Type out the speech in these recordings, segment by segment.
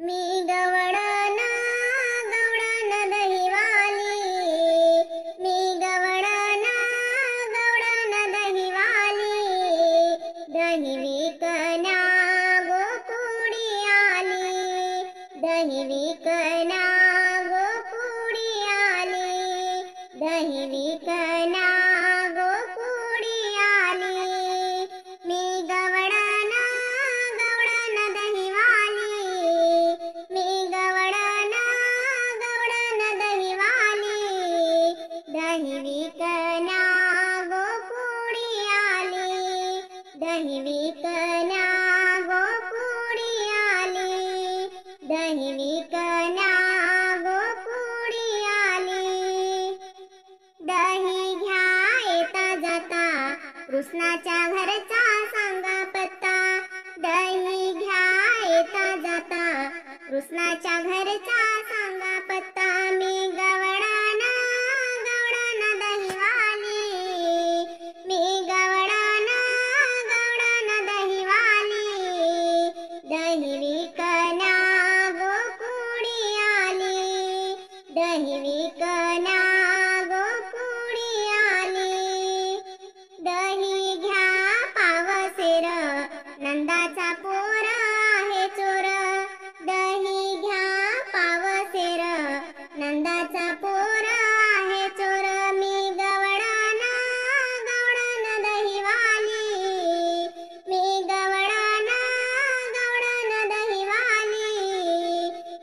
मी गवळण गवळण दहीवाली, मी गवळण गवळण दहीवाली, दही विकण्या गोकुळी आली, दही विकण्या गोकुळी आली, दही विकण्या गोकुळी आली। मी गवळण गवळण दहीवाली, मी गवळण गवळण दहीवाली, दही विकण्या गोकुळी आली, दही विकण्या गोकुळी आली, दही विकण्या गोकुळी आली। दही घ्या येता जाता कृष्णाच्या घरचा सांगा पत्ता, दही घ्या येता जाता कृष्णाच्या घरचा सांगा पत्ता। मी गवळण गवळण दहीवाली, मी गवळण गवळण दहीवाली, दही विकण्या गोकुळी आली, दही विकण्या गोकुळी आली। दही घ्या पावसेर नंदाचा पोर आहे चोर, दही घ्या पावसेर नंदाचा पोर आहे चोर। मी गवळण गवळण दहीवाली, मी गवळण गवळण दहीवाली,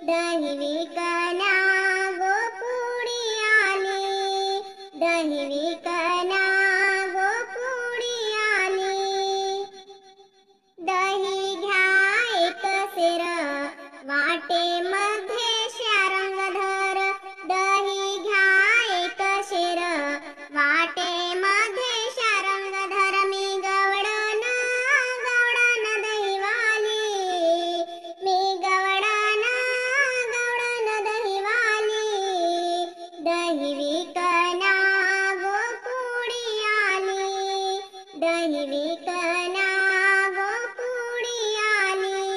दही विकण्या गोकुळी आली, दही विकण्या गोकुळी आली। दही घ्या एक सेर वाटेमध्ये शारंगधर, दही घ्या एक शेर वाटेमध्ये शारंगधर। मी गवळण गवळण दहीवाली, मी गवळण गवळण दहीवाली, दही विकण्या गोकुळी आली, दही विकण्या गोकुळी आली।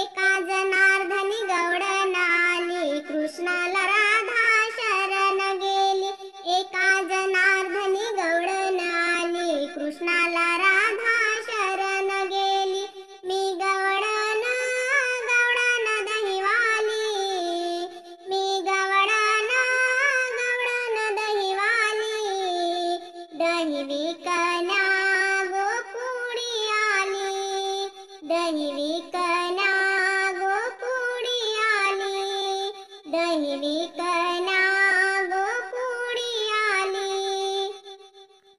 एका जनार्दनी गवळण आली, कृष्णाला राधा शरण गेली, एका जनार्दनी गवळण आली, कृष्णाला राधा शरण गेली। मी गवळण गवळण दहीवाली, मी गवळण गवळण दहीवाली, दही विकण्या गोकुळी आली, दही विकण्या गोकुळी आली, दही विकण्या